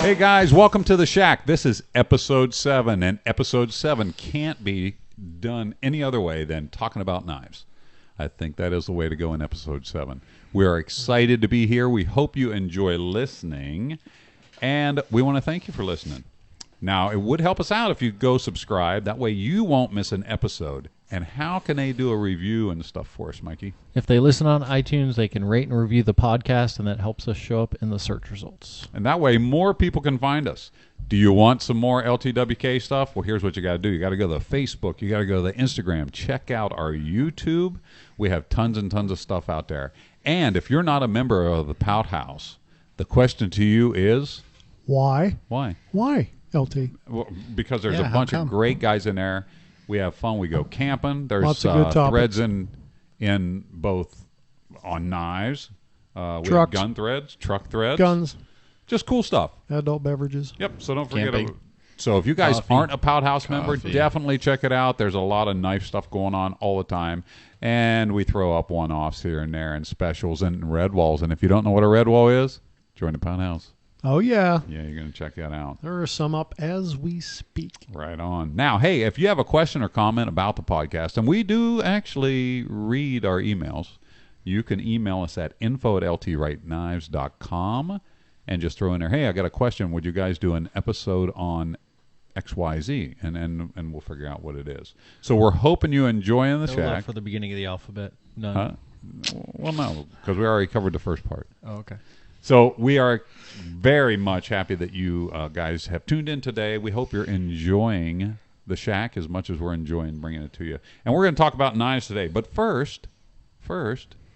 Hey guys, welcome to the Shack. This is episode 7, and episode 7 can't be done any other way than talking about knives. I think that is the way to go in episode 7. We are excited to be here. We hope you enjoy listening, and we want to thank you for listening. Now, it would help us out if you go subscribe. That way you won't miss an episode. And how can they do a review and stuff for us, Mikey? If they listen on iTunes, they can rate and review the podcast, and that helps us show up in the search results. And that way more people can find us. Do you want some more LTWK stuff? Well, here's what you got to do. You got to go to the Facebook. You got to go to the Instagram. Check out our YouTube. We have tons and tons of stuff out there. And if you're not a member of the Pout House, the question to you is... Why? Why? Why, LT? Well, because there's a bunch of great guys in there. We have fun. We go camping. There's lots of good topics. threads in both on knives. We have Trucks. gun threads, truck threads. Guns, Just cool stuff. adult beverages. Yep. So don't forget. Camping. So if you guys Coffee. aren't a Pout House member, Coffee. definitely check it out. There's a lot of knife stuff going on all the time. And we throw up one-offs here and there and specials and red walls. And if you don't know what a red wall is, join the Pout House. Oh, yeah. Yeah, you're going to check that out. There are some up as we speak. Right on. Now, hey, if you have a question or comment about the podcast, and we do actually read our emails, you can email us at info@ltwrightKnives.com and just throw in there, hey, I got a question. Would you guys do an episode on XYZ? And we'll figure out what it is. So we're hoping you enjoying the No Shack. love for the beginning of the alphabet. None. Huh? Well, no, because we already covered the first part. Oh, okay. So we are very much happy that you guys have tuned in today. We hope you're enjoying the Shack as much as we're enjoying bringing it to you. And we're going to talk about knives today. But first,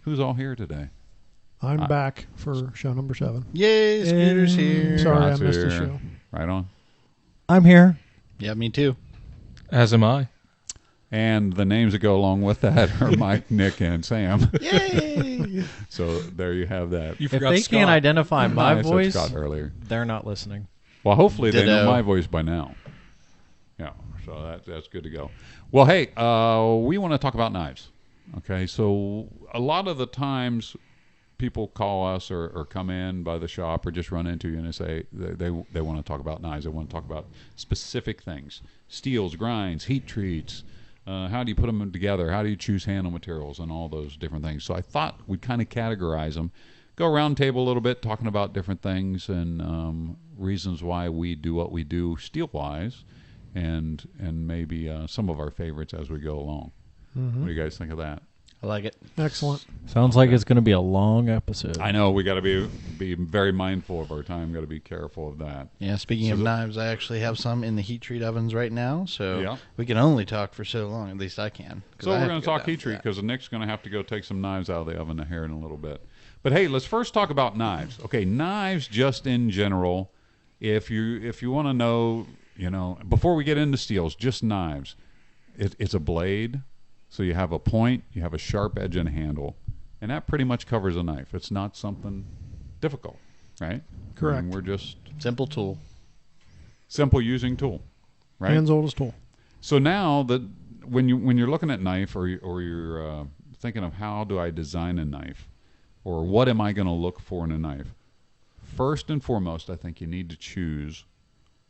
who's all here today? I'm back for show number 7. Yay, Scooter's here. Sorry, I Ross missed the here. show. Right on. I'm here. Yeah, me too. As am I. And the names that go along with that are Mike, Nick, and Sam. Yay! So there you have that. You If forgot they Scott. can't identify my I said voice, Scott earlier. they're not listening. Well, hopefully they know Ditto. my voice by now. Yeah, so that's good to go. Well, hey, we want to talk about knives. Okay, so a lot of the times people call us or come in by the shop or just run into you and they say they want to talk about knives. They want to talk about specific things: steels, grinds, heat treats. How do you put them together? How do you choose handle materials and all those different things? So I thought we'd kind of categorize them, go around the table a little bit, talking about different things and reasons why we do what we do steel-wise, and maybe some of our favorites as we go along. What do you guys think of that? I like it. Excellent. Sounds like it's going to be a long episode. I know we got to be very mindful of our time. Got to be careful of that. Yeah, speaking So of the- knives, I actually have some in the heat treat ovens right now, so Yeah. we can only talk for so long. At least I can. 'cause So I we're have going to go talk down heat for treat that. because Nick's going to have to go take some knives out of the oven here in a little bit. But hey, let's first talk about knives. Okay, knives just in general. If you want to know, before we get into steels, just knives. It's a blade, so you have a point, you have a sharp edge and a handle, and that pretty much covers a knife. It's not something difficult, right? Correct. I mean, we're just Simple tool. simple using tool, right? Hands old as tool. So now that when you're looking at knife or you're thinking of how do I design a knife or what am I going to look for in a knife, first and foremost, I think you need to choose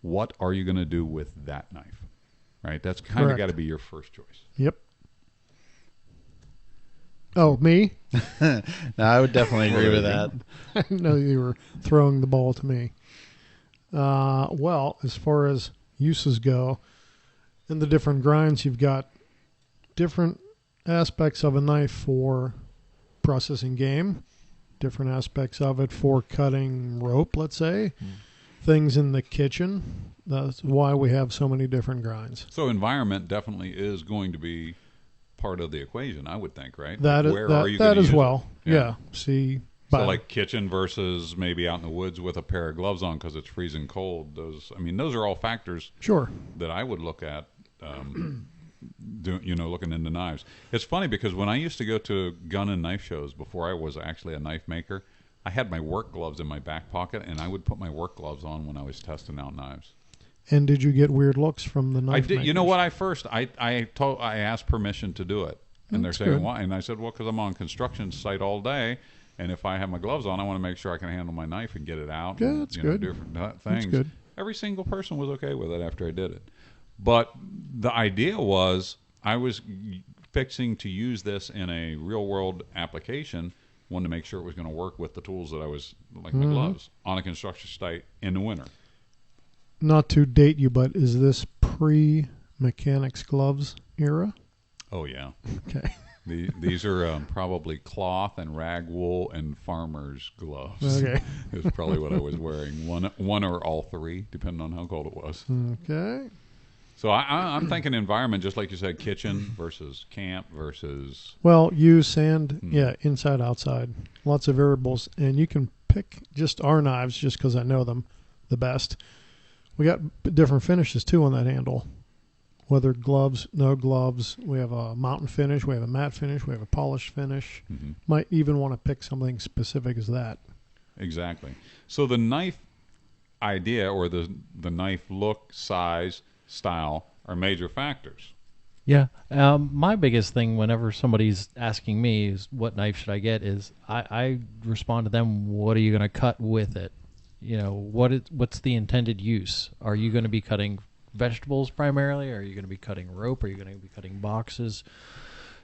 what are you going to do with that knife, right? That's kind of Correct. got to be your first choice. Yep. Oh, me? No, I would definitely agree with that. I didn't know you were throwing the ball to me. Well, as far as uses go, in the different grinds, you've got different aspects of a knife for processing game, different aspects of it for cutting rope, let's say, things in the kitchen. That's why we have so many different grinds. So environment definitely is going to be part of the equation, I would think, right? That Like, is where that, are you that gonna as use it? well. Yeah. See, So but like kitchen versus maybe out in the woods with a pair of gloves on because it's freezing cold. Those are all factors sure. that I would look at, looking into knives. It's funny because when I used to go to gun and knife shows before I was actually a knife maker, I had my work gloves in my back pocket, and I would put my work gloves on when I was testing out knives. And did you get weird looks from the knife I did. You know makers? what? I asked permission to do it, and they're That's saying good. why? And I said, well, because I'm on construction site all day, And if I have my gloves on, I want to make sure I can handle my knife and get it out. Yeah, and, that's you know, good. different things. That's good. Every single person was okay with it after I did it. But the idea was I was fixing to use this in a real-world application, wanted to make sure it was going to work with the tools that I was, like my gloves, on a construction site in the winter. Not to date you, but is this pre-mechanics gloves era? Oh, yeah. Okay. These are probably cloth and rag wool and farmer's gloves. Okay. Is probably what I was wearing. One or all three, depending on how cold it was. Okay. So I'm thinking environment, just like you said, kitchen versus camp versus... Well, use sand, yeah, inside, outside. Lots of variables. And you can pick just our knives, just because I know them the best. We got different finishes, too, on that handle. Whether gloves, no gloves. We have a mountain finish. We have a matte finish. We have a polished finish. Might even want to pick something specific as that. Exactly. So the knife idea or the knife look, size, style are major factors. Yeah. My biggest thing whenever somebody's asking me is what knife should I get is I respond to them, what are you going to cut with it? You know, what's the intended use? Are you going to be cutting vegetables primarily? Are you going to be cutting rope? Are you going to be cutting boxes?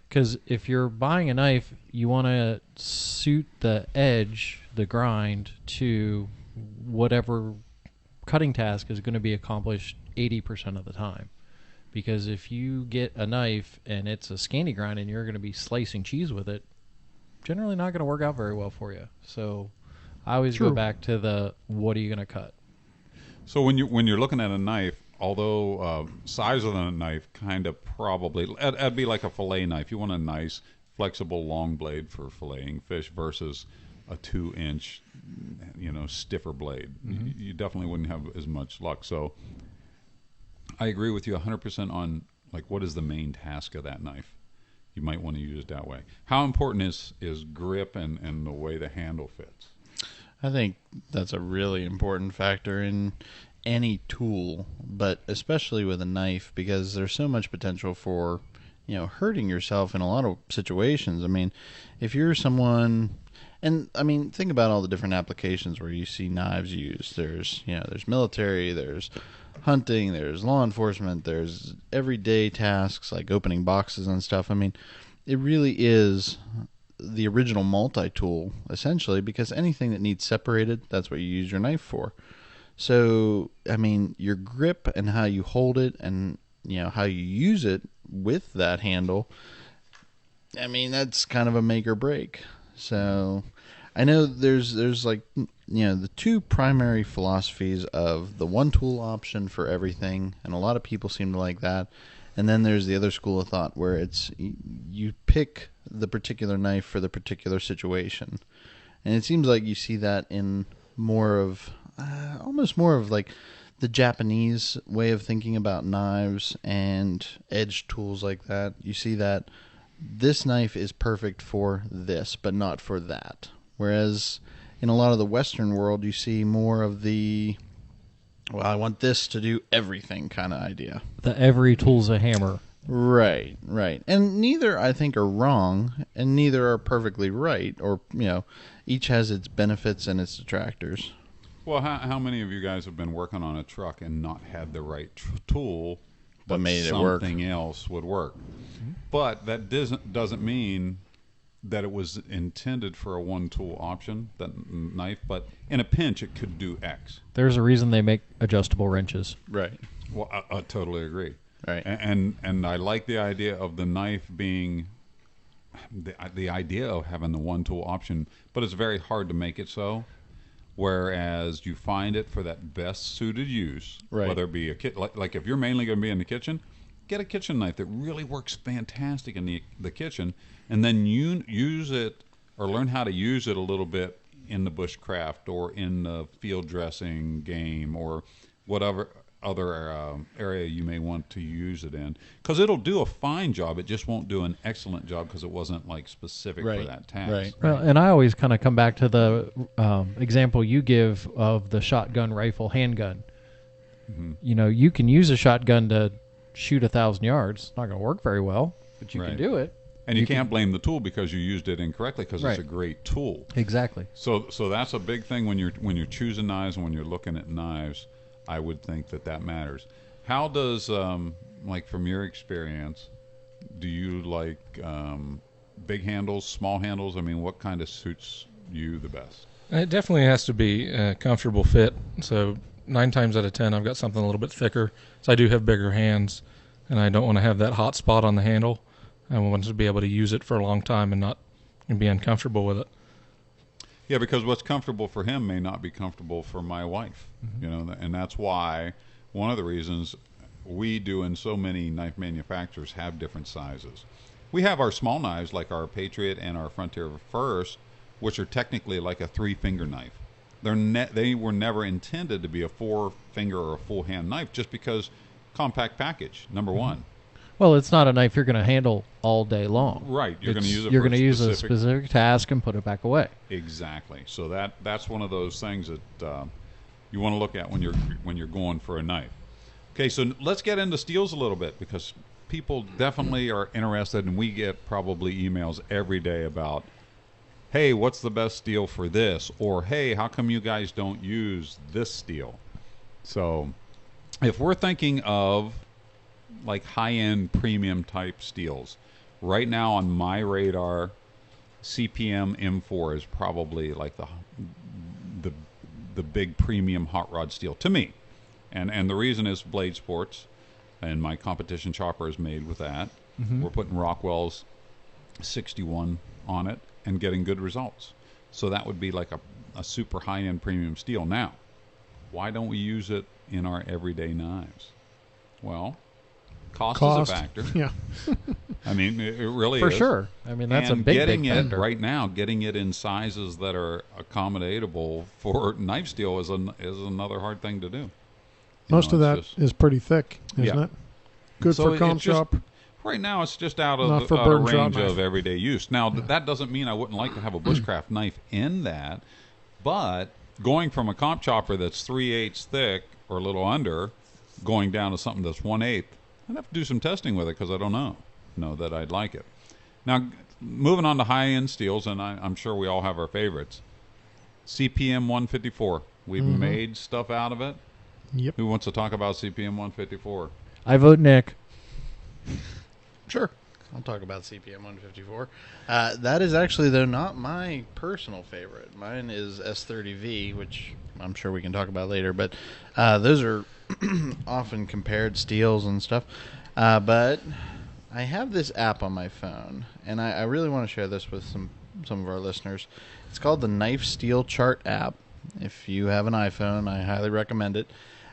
Because if you're buying a knife, you want to suit the edge, the grind, to whatever cutting task is going to be accomplished 80% of the time. Because if you get a knife and it's a scanty grind and you're going to be slicing cheese with it, generally not going to work out very well for you. So I always go back to the what are you going to cut? So when you're looking at a knife, although size of the knife kind of probably that'd be like a fillet knife. You want a nice flexible long blade for filleting fish versus a 2-inch, stiffer blade. You definitely wouldn't have as much luck. So I agree with you 100% on like what is the main task of that knife. You might want to use it that way. How important is grip and the way the handle fits? I think that's a really important factor in any tool, but especially with a knife, because there's so much potential for, hurting yourself in a lot of situations. I mean, if you're someone, and I mean, think about all the different applications where you see knives used. There's military, there's hunting, there's law enforcement, there's everyday tasks like opening boxes and stuff. I mean, it really is the original multi-tool, essentially, because anything that needs separated, that's what you use your knife for. So, I mean, your grip and how you hold it and, how you use it with that handle, I mean, that's kind of a make or break. So, I know there's like, the two primary philosophies of the one tool option for everything, and a lot of people seem to like that. And then there's the other school of thought where it's you pick the particular knife for the particular situation. And it seems like you see that in almost more of like the Japanese way of thinking about knives and edge tools like that. You see that this knife is perfect for this, but not for that. Whereas in a lot of the Western world, you see more of the, well, I want this to do everything kind of idea. The every tool's a hammer. Right. And neither, I think, are wrong, and neither are perfectly right, or, each has its benefits and its detractors. Well, how many of you guys have been working on a truck and not had the right tool, but made it work? Something else would work? But that doesn't mean that it was intended for a one-tool option, that knife, but in a pinch it could do X. There's a reason they make adjustable wrenches. Right. Well, I totally agree. Right. And I like the idea of the knife being the idea of having the one-tool option, but it's very hard to make it so. Whereas you find it for that best suited use, right. Whether it be a like if you're mainly going to be in the kitchen, get a kitchen knife that really works fantastic in the kitchen, and then you use it or learn how to use it a little bit in the bushcraft or in the field dressing game or whatever other area you may want to use it in, because it'll do a fine job. It just won't do an excellent job because it wasn't like specific for that task. Right. Well, and I always kind of come back to the example you give of the shotgun rifle handgun. Mm-hmm. You can use a shotgun to shoot 1,000 yards. It's not going to work very well, but you can do it. And you can't blame the tool because you used it incorrectly because Right. it's a great tool. Exactly. So that's a big thing when you're choosing knives and when you're looking at knives. I would think that matters. How does like from your experience, do you like big handles, small handles? I mean, what kind of suits you the best? It definitely has to be a comfortable fit. So 9 times out of 10, I've got something a little bit thicker. So I do have bigger hands, and I don't want to have that hot spot on the handle. I want to be able to use it for a long time and be uncomfortable with it. Yeah, because what's comfortable for him may not be comfortable for my wife. You know, and that's why one of the reasons we do in so many knife manufacturers have different sizes. We have our small knives like our Patriot and our Frontier First, which are technically like a 3-finger knife. They were never intended to be a 4-finger or a full hand knife, just because compact package, number one. Well, it's not a knife you're going to handle all day long. Right, you're going to use it. You're for going to use a specific task and put it back away. Exactly. So that's one of those things that you want to look at when you're going for a knife. Okay, so let's get into steels a little bit, because people definitely are interested, and we get probably emails every day about, hey, what's the best steel for this? Or, hey, how come you guys don't use this steel? So if we're thinking of like high-end premium type steels, right now on my radar, CPM M4 is probably like the big premium hot rod steel to me. And the reason is Blade Sports, and my competition chopper is made with that. We're putting Rockwell's 61 on it and getting good results. So that would be like a super high-end premium steel. Now, why don't we use it in our everyday knives? Well, cost is a factor. Yeah. I mean, it really For is. sure. I mean, that's And a big getting it factor. right now, getting it in sizes that are accommodatable for knife steel is another hard thing to do. Most of that is pretty thick, isn't Yeah. it? Good So for comp it's just- shop. Right now, it's just out Not of for bird and range shot knife. of everyday use. Now, that doesn't mean I wouldn't like to have a bushcraft knife in that, but going from a comp chopper that's 3/8 thick or a little under, going down to something that's 1/8, I'd have to do some testing with it because I don't know that I'd like it. Now, moving on to high-end steels, and I'm sure we all have our favorites. CPM 154. We've made stuff out of it. Yep. Who wants to talk about CPM 154? I vote Nick. Sure. I'll talk about CPM 154. That is actually, though, not my personal favorite. Mine is S30V, which I'm sure we can talk about later. But those are often compared steels and stuff. But I have this app on my phone, and I really want to share this with some of our listeners. It's called the Knife Steel Chart app. If you have an iPhone, I highly recommend it.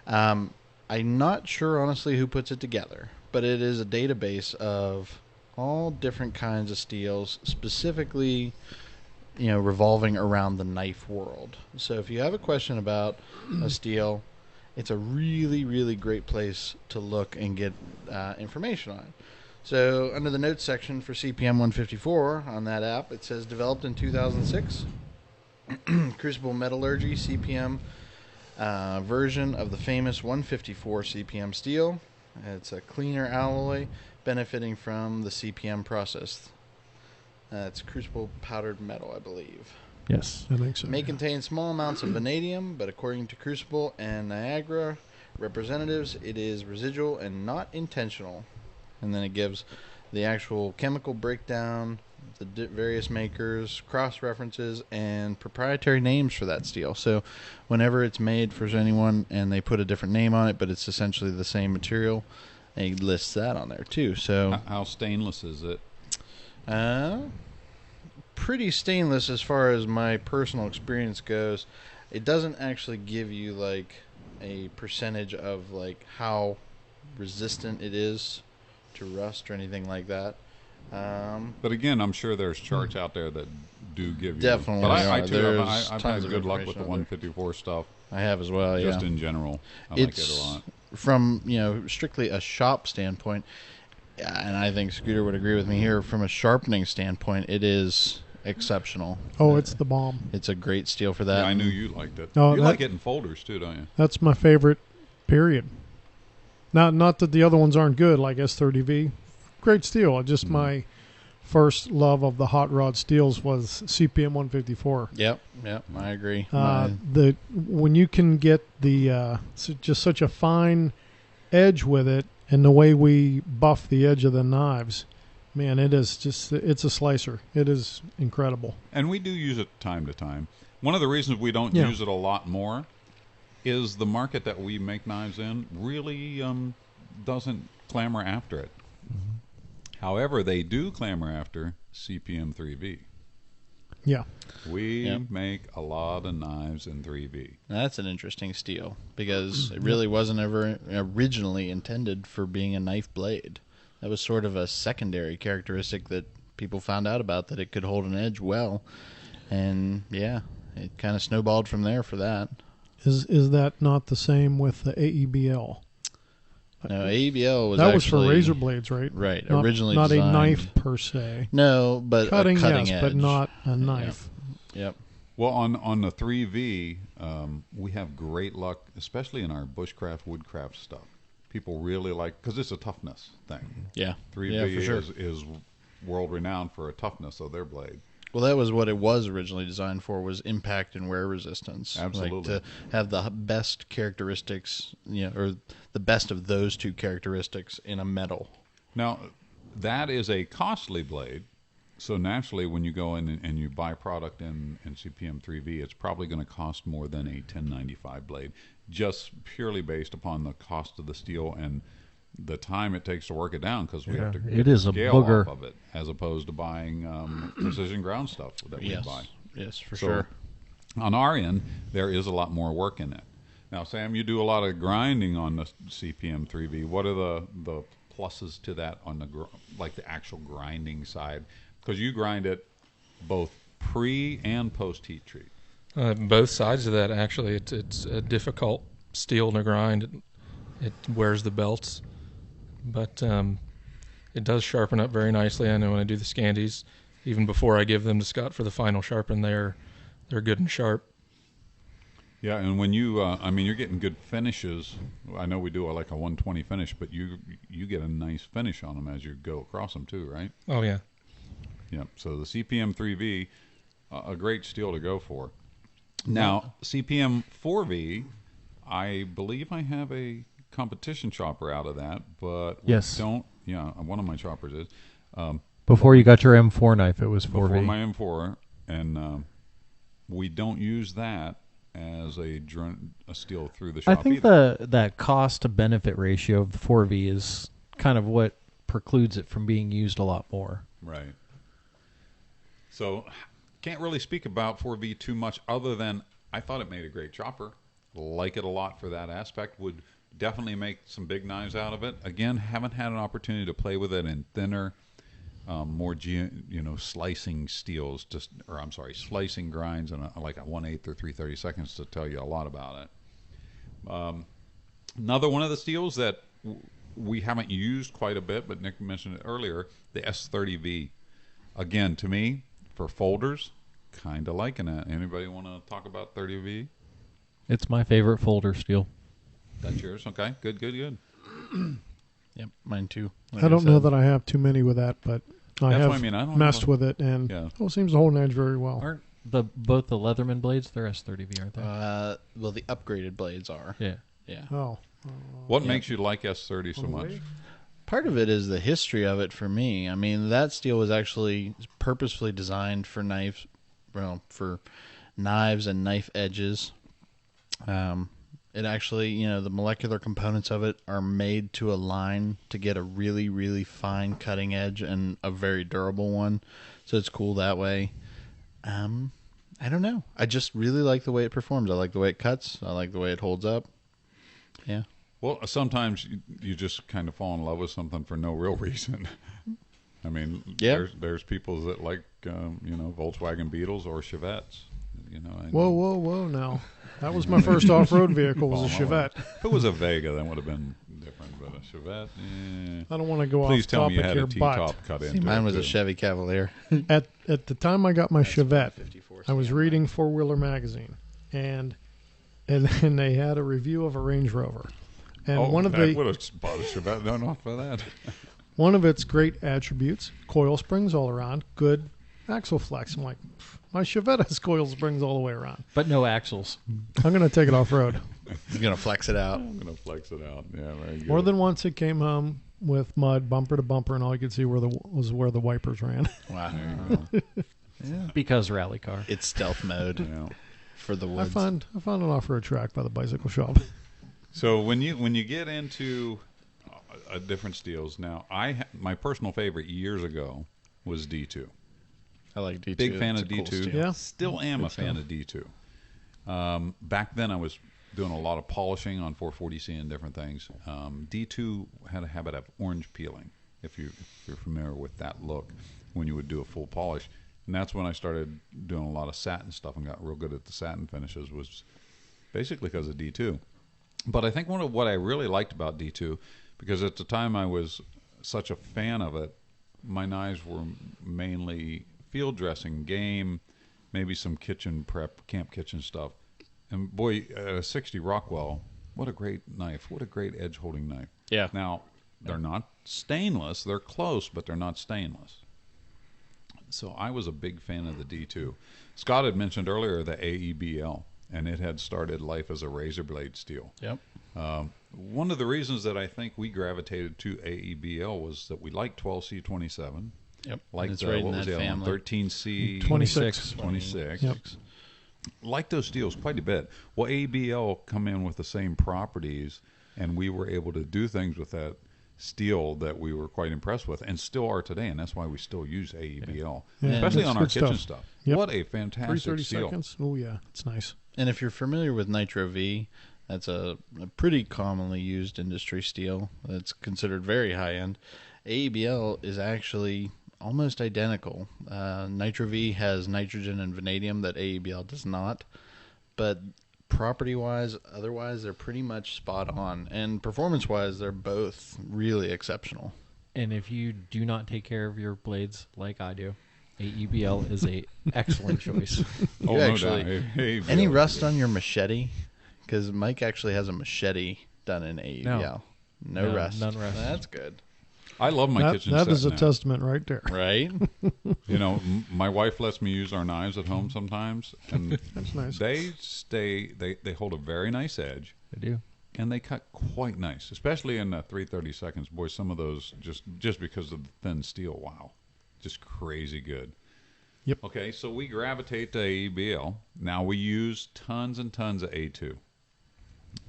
I'm not sure, honestly, who puts it together, but it is a database of all different kinds of steels, specifically, revolving around the knife world. So if you have a question about a steel, it's a really, really great place to look and get information on it. So under the notes section for CPM 154 on that app, it says developed in 2006, Crucible Metallurgy CPM version of the famous 154 CPM steel. It's a cleaner alloy benefiting from the CPM process. It's crucible powdered metal, I believe. Yes. I think so. It may contain small amounts of vanadium, but according to Crucible and Niagara representatives, it is residual and not intentional. And then it gives the actual chemical breakdown, the various makers, cross-references, and proprietary names for that steel. So whenever it's made for anyone and they put a different name on it, but it's essentially the same material, it lists that on there too. So How stainless is it? Pretty stainless as far as my personal experience goes. It doesn't actually give you like a percentage of like how resistant it is to rust or anything like that. But again, I'm sure there's charts out there that do give you. Definitely But I are. too, There's I've tons had of good luck with the information out there. 154 stuff. I have as well, Just yeah. in general, I like it a It's lot. from, strictly a shop standpoint, and I think Scooter would agree with me here, from a sharpening standpoint, it is exceptional. Oh, it's the bomb. It's a great steel for that. Yeah, I knew you liked it. Oh, you that- like it in folders too, don't you? That's my favorite, period. Not that the other ones aren't good, like S30V. Great steel. Just my first love of the hot rod steels was CPM 154. Yep, I agree. When you can get the just such a fine edge with it, and the way we buff the edge of the knives, man, it's a slicer. It is incredible. And we do use it time to time. One of the reasons we don't use it a lot more is the market that we make knives in really doesn't clamor after it. Mm-hmm. However, they do clamor after CPM 3V. Yeah. We make a lot of knives in 3V. That's an interesting steel because it really wasn't ever originally intended for being a knife blade. That was sort of a secondary characteristic that people found out about, that it could hold an edge well. And, yeah, it kind of snowballed from there for that. Is that not the same with the AEBL? No, AEBL was that actually... was for razor blades, right? Right, not, originally not designed... a knife per se. No, but cutting, a cutting yes, edge. but not a knife. Yep. Well, on the 3V, we have great luck, especially in our bushcraft, woodcraft stuff. People really like, because it's a toughness thing. Yeah. 3V for sure. is world-renowned for a toughness of their blade. Well, that was what it was originally designed for, was impact and wear resistance. Absolutely. Like to have the best characteristics, or the best of those two characteristics in a metal. Now, that is a costly blade, so naturally when you go in and you buy product in CPM 3V, it's probably going to cost more than a 1095 blade, just purely based upon the cost of the steel and the time it takes to work it down, because we have to it is a scale booger off of it, as opposed to buying precision ground stuff that we buy. Yes, for So, sure. On our end, there is a lot more work in it. Now, Sam, you do a lot of grinding on the CPM 3V. What are the pluses to that on the actual grinding side? Because you grind it both pre and post heat treat. Both sides of that, actually. It's a difficult steel to grind. It wears the belts, but it does sharpen up very nicely. I know when I do the Scandies, even before I give them to Scott for the final sharpen, they're good and sharp. Yeah, and when you, you're getting good finishes. I know we do like a 120 finish, but you get a nice finish on them as you go across them too, right? Oh, yeah. Yeah, so the CPM 3V, a great steel to go for. Now, CPM 4V, I believe I have a competition chopper out of that, but Yes. one of my choppers is. Before you got your M4 knife, it was 4V. Before my M4, and we don't use that as a steel through the shop I think that cost to benefit ratio of the 4V is kind of what precludes it from being used a lot more. Right. So, can't really speak about 4V too much, other than I thought it made a great chopper. Like it a lot for that aspect. Would definitely make some big knives out of it. Again, haven't had an opportunity to play with it in thinner, more slicing steels, slicing grinds, and like a 1/8 or 3/32 to tell you a lot about it. Another one of the steels that we haven't used quite a bit, but Nick mentioned it earlier, the S30V. Again, to me, for folders, kind of liking it. Anybody want to talk about 30V? It's my favorite folder steel. That's yours? Okay, good. Yep, mine too. I don't know that I have too many with that, but I That's have what I mean. I don't messed know. with it, and Yeah. it seems to hold an edge very well. Aren't both the Leatherman blades, they're S30V, aren't they? Well, the upgraded blades are. Yeah. Yeah. Oh, What makes you like S30 so much? Part of it is the history of it for me. I mean, that steel was actually purposefully designed for knives, for knives and knife edges. It actually, the molecular components of it are made to align to get a really, really fine cutting edge and a very durable one. So it's cool that way. I don't know. I just really like the way it performs. I like the way it cuts. I like the way it holds up. Yeah. Well, sometimes you just kind of fall in love with something for no real reason. I mean, there's people that like, Volkswagen Beetles or Chevettes. Whoa! Now, that was my first off-road vehicle. Was a Chevette. If it was a Vega, that would have been different. But a Chevette, I don't want to go Please off tell topic me you had here, a but T-top cut into Mine it, was too. a Chevy Cavalier. at the time I got my Chevette, 54 I was CM. reading Four Wheeler magazine, and then they had a review of a Range Rover, and one of I the would have bought a Chevette. No, not for that. one of its great attributes, coil springs all around, good axle flex. I'm like, my Chevette has coil springs all the way around. But no axles. I'm going to take it off-road. He's gonna flex it out. I'm gonna flex it out. Yeah, very good. More than once it came home with mud, bumper to bumper, and all you could see was where the wipers ran. Wow. There you go. Yeah. Because rally car. It's stealth mode Yeah. for the I woods. found an off-road track by the bicycle shop. So when you get into different steels, now my personal favorite years ago was D2. I like D2. Big fan It's of a cool D2. steel. Yeah. Still am Good a fan stuff. of D2. Back then I was doing a lot of polishing on 440C and different things. D2 had a habit of orange peeling, if you're familiar with that look, when you would do a full polish. And that's when I started doing a lot of satin stuff and got real good at the satin finishes, was basically because of D2. But I think one of what I really liked about D2, because at the time I was such a fan of it, my knives were mainly field dressing, game, maybe some kitchen prep, camp kitchen stuff. And boy, a 60 Rockwell, what a great knife. What a great edge holding knife. Yeah. Now, they're not stainless. They're close, but they're not stainless. So I was a big fan of the D2. Scott had mentioned earlier the AEBL, and it had started life as a razor blade steel. Yep. One of the reasons that I think we gravitated to AEBL was that we liked 12C27. Yep. Like it's the, right in what was that the other one? family. 13C 26. 26. Yep. Like those steels quite a bit. Well, ABL come in with the same properties, and we were able to do things with that steel that we were quite impressed with, and still are today, and that's why we still use AEBL, Yeah, especially that's on our good kitchen stuff. stuff. Yep. What a fantastic 330 steel. seconds. Oh, yeah. It's nice. And if you're familiar with Nitro V, that's a pretty commonly used industry steel. That's considered very high end. AEBL is actually almost identical. Nitro V has nitrogen and vanadium that AEBL does not. But property-wise, otherwise, they're pretty much spot on. And performance-wise, they're both really exceptional. And if you do not take care of your blades like I do, AEBL is a excellent choice. Oh, You no actually- doubt. AEBL. Any rust on your machete? Because Mike actually has a machete done in AEBL. No rust. None rust. That's good. I love my That kitchen that set is a now. testament right there. Right? You know, my wife lets me use our knives at home sometimes, and That's nice. they hold a very nice edge, I do. and they cut quite nice, especially in 330 seconds. Boy, some of those just because of the thin steel, wow, just crazy good. Yep. Okay, so we gravitate to AEBL. Now we use tons and tons of A2.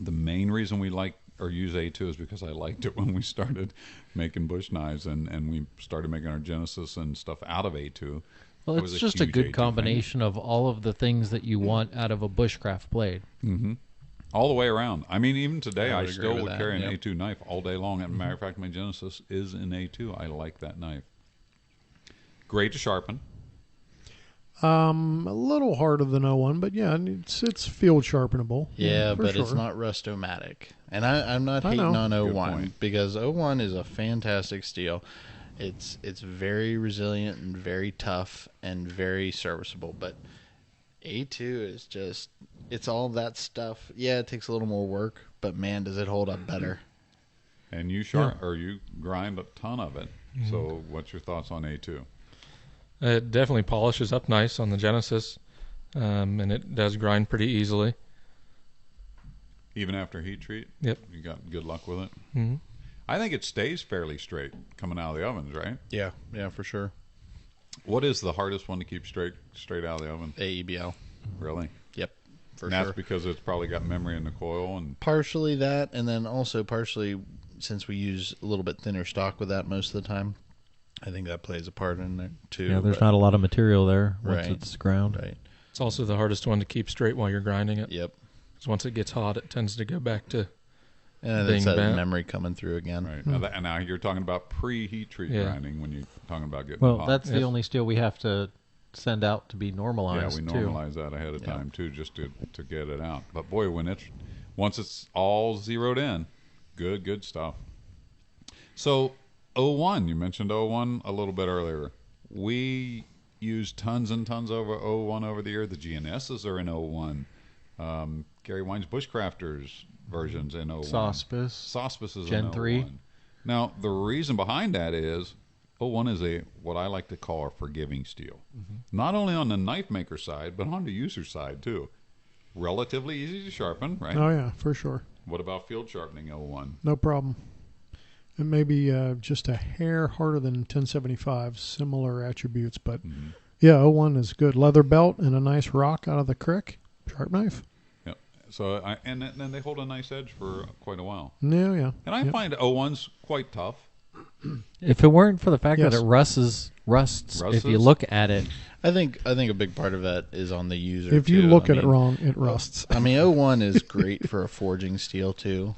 The main reason we like or use A2 is because I liked it when we started making bush knives, and we started making our Genesis and stuff out of A2. Well, I it's was just a huge good A2 combination of all of the things that you want out of a bushcraft blade. fan. All the way around. I mean, even today, I I would agree still with would that, carry an yep. A2 knife all day long. As a matter of fact, my Genesis is in A2. I like that knife. Great to sharpen. A little harder than 01, but yeah, it's field sharpenable. Yeah, for but sure. it's not rustomatic. And I'm not I hating know. on Good 01 point. because 01 is a fantastic steel. It's very resilient and very tough and very serviceable. But A2 is just, it's all that stuff. Yeah, it takes a little more work, but man, does it hold up better. And you you grind a ton of it. So what's your thoughts on A2? It definitely polishes up nice on the Genesis, and it does grind pretty easily. Even after heat treat? Yep. You got good luck with it? hmm I think it stays fairly straight coming out of the ovens, right? Yeah, for sure. What is the hardest one to keep straight out of the oven? AEBL. Really? Yep, for And sure. that's because it's probably got memory in the coil and Partially that, and then also partially since we use a little bit thinner stock with that most of the time. I think that plays a part in there too. Yeah, there's but- not a lot of material there once Right. it's ground. Right. It's also the hardest one to keep straight while you're grinding it. Yep. Because once it gets hot, it tends to go back to And being it's that bent. memory coming through again. right. And now you're talking about pre-heat treat Yeah. grinding when you're talking about getting Well, hot. that's the Yes. only steel we have to send out to be Yeah, normalized we too. normalize that ahead of Yeah. time too, just to get it out. But boy, once it's all zeroed in, good stuff. So 01, you mentioned 01 a little bit earlier. We used tons and tons over 01 over the year. The GNSs are in 01. Gary Wine's Bushcrafters versions in 01. Sauspus. Sauspus is Gen in 3. 01. Now, the reason behind that is 01 is what I like to call a forgiving steel. Not only on the knife maker side, but on the user side, too. Relatively easy to sharpen, right? Oh, yeah, for sure. What about field sharpening 01? No problem. It may be just a hair harder than 1075, similar attributes, but yeah, 01 is good. Leather belt and a nice rock out of the crick, sharp knife. Yep. So, and then they hold a nice edge for quite a while. Yeah, yeah. And I find 01's quite tough. If it weren't for the fact Yes. that it rusts, if you Rusts? look at it, I think a big part of that is on the user. If you too. look I at it mean, wrong, it rusts. I mean, 01 is great for a forging steel too.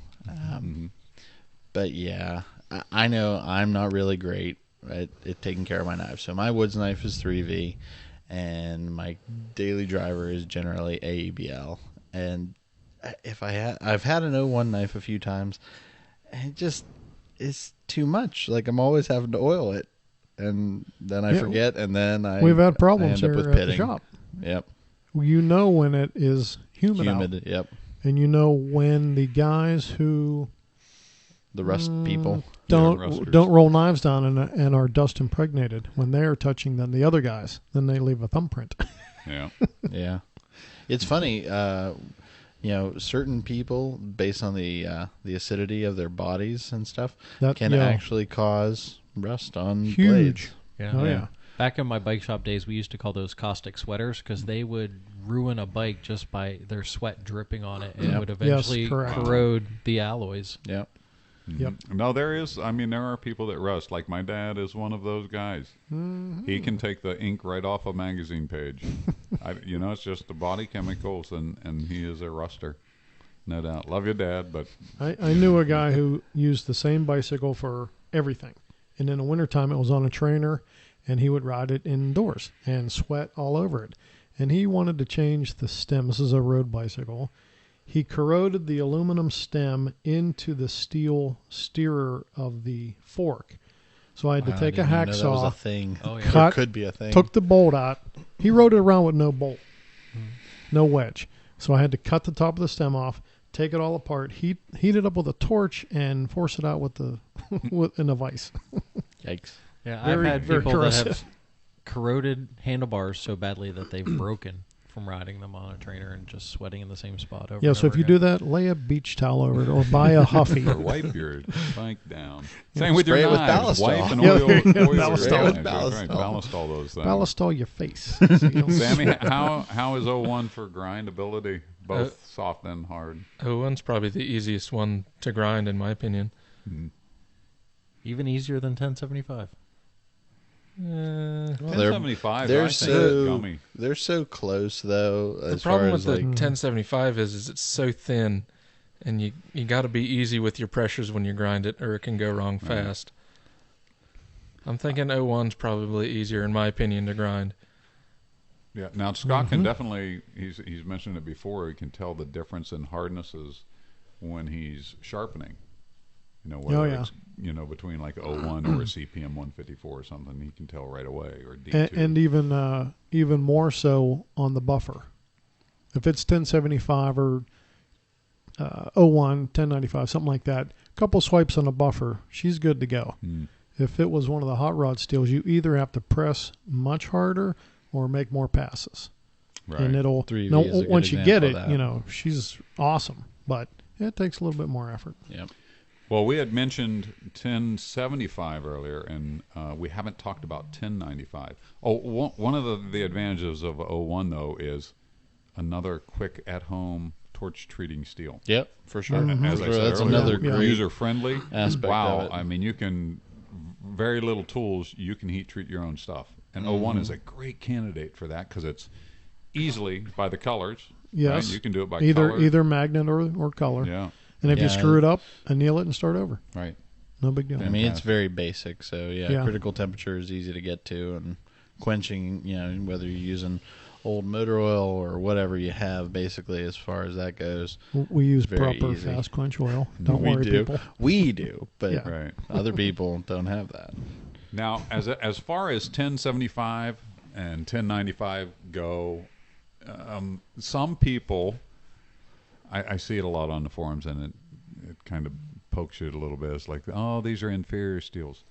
But yeah, I know I'm not really great at taking care of my knives. So my woods knife is 3V, and my daily driver is generally AEBL. And I've had an 01 knife a few times, and it just is too much. Like I'm always having to oil it, and then I Yeah, forget, and then We've had problems I end here up with at the pitting. shop. Yep, You know when it is humid out, Yep, and you know when the guys who the rust people. rusters. don't roll knives down and are dust impregnated, when they are touching then the other guys, then they leave a thumbprint. Yeah. Yeah, it's funny. Certain people, based on the acidity of their bodies and stuff, That can yeah, actually cause rust on blades. huge. yeah. Oh yeah. Back in my bike shop days, we used to call those caustic sweaters because they would ruin a bike just by their sweat dripping on it, and Yep. would eventually correct. corrode the alloys. Yeah, Yep. No, there are people that rust. Like my dad is one of those guys. He can take the ink right off a magazine page. It's just the body chemicals, and he is a ruster. No doubt. Love your dad, but I knew a guy who used the same bicycle for everything. And in the wintertime, it was on a trainer, and he would ride it indoors and sweat all over it. And he wanted to change the stem. This is a road bicycle. He corroded the aluminum stem into the steel steerer of the fork. So I had to take a I didn't even know that was a hacksaw, thing. Oh, yeah. Or Cut- could be a thing. took the bolt out. He rode it around with no bolt, no wedge. So I had to cut the top of the stem off, take it all apart, heat it up with a torch, and force it out with in a vise. Yikes! Yeah, Very, I've had very people that corrosive. have corroded handlebars so badly that they've broken from riding them on a trainer and just sweating in the same spot over. Yeah, and so if over you again. do that, lay a beach towel over it or buy a Huffy. or wipe your bike down. Same with Spray your it with knives. ballast Wipe all. and Yeah, oil. there you go. oil Ballast your all. knives. Ballast Right, all. ballast all those things. Ballast all your face. So you don't Sammy, how is 01 for grindability, both soft and hard? 01's probably the easiest one to grind, in my opinion. even easier than 1075. They're 1075, I they're think, so is gummy. they're so close though. The As problem far with as the like 1075 is it's so thin, and you got to be easy with your pressures when you grind it, or it can go wrong fast. I'm thinking 01's probably easier, in my opinion, to grind. Yeah. Now Scott can definitely. He's mentioned it before. He can tell the difference in hardnesses when he's sharpening. Whether it's between like 01 or a CPM 154 or something, he can tell right away. Or D2. and even more so on the buffer. If it's 1075 or 01, 1095, something like that, a couple swipes on the buffer, she's good to go. If it was one of the hot rod steels, you either have to press much harder or make more passes. Right. And it'll 3V is a good once you get it, example of that. she's awesome, but it takes a little bit more effort. Yep. Well, we had mentioned 1075 earlier, and we haven't talked about 1095. Oh, one of the advantages of 01, though, is another quick at-home torch treating steel. Yep, for sure. As I said That's earlier, another Yeah. great user-friendly. aspect Wow, of it. I mean, you can, very little tools, you can heat treat your own stuff. And 01 is a great candidate for that because it's easily by the colors. Yes. Right? You can do it by Either color. either magnet or color. Yeah, And if you Yeah. screw it up, anneal it and start over. Right. No big deal. I mean, it's very basic. So Yeah. critical temperature is easy to get to, and quenching. Whether you're using old motor oil or whatever you have, basically, as far as that goes. We use Very proper easy. fast quench oil. Don't we worry, do. people. We do, but Yeah. right. other people don't have that. Now, as far as 1075 and 1095 go, some people, I see it a lot on the forums, and it kind of pokes you a little bit. It's like, oh, these are inferior steels.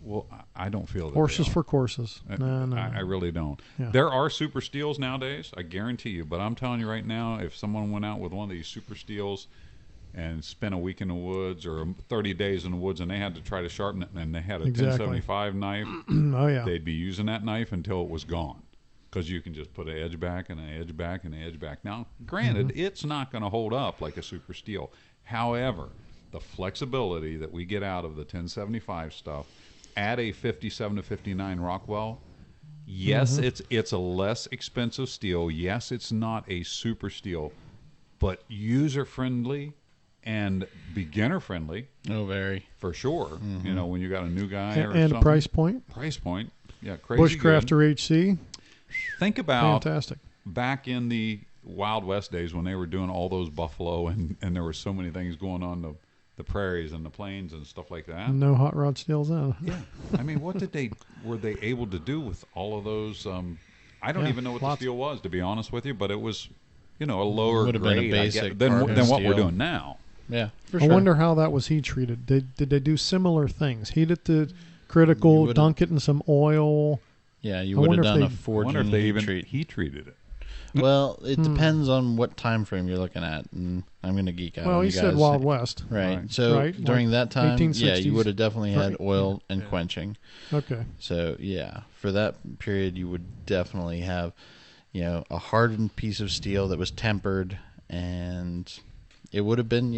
Well, I don't feel that. Horses for courses. No. I really don't. Yeah. There are super steels nowadays, I guarantee you. But I'm telling you right now, if someone went out with one of these super steels and spent a week in the woods or 30 days in the woods and they had to try to sharpen it and they had a Exactly. 1075 knife, Oh, yeah. they'd be using that knife until it was gone. Because you can just put an edge back and an edge back and an edge back. Now, granted, it's not going to hold up like a super steel. However, the flexibility that we get out of the 1075 stuff at a 57 to 59 Rockwell, yes, it's a less expensive steel. Yes, it's not a super steel, but user friendly and beginner friendly. Oh, very. For sure. You know, when you got a new guy or And something. a price point. Price point. Yeah, crazy good. Bushcrafter HC. Think about Fantastic. back in the Wild West days when they were doing all those buffalo and there were so many things going on the prairies and the plains and stuff like that. No hot rod steels then. Yeah. I mean, what were they able to do with all of those? I don't Yeah, even know what lots. the steel was, to be honest with you, but it was, a lower Would have been a grade basic than carbon what we're steel. doing now. Yeah, for I sure. wonder how that was heat treated. Did they do similar things? Heat it to You critical, would've- dunk it in some oil. Yeah, you I would wonder have if done a they- I forging wonder if they heat even treat. heat treated it. Well, it depends on what time frame you're looking at, and I'm going to geek out. Well, on he you said guys. Wild West. Right. Right. So Right, during like that time, yeah, 1860s. you would have definitely had Right. oil and quenching. Okay. So yeah, for that period, you would definitely have, a hardened piece of steel that was tempered, and it would have been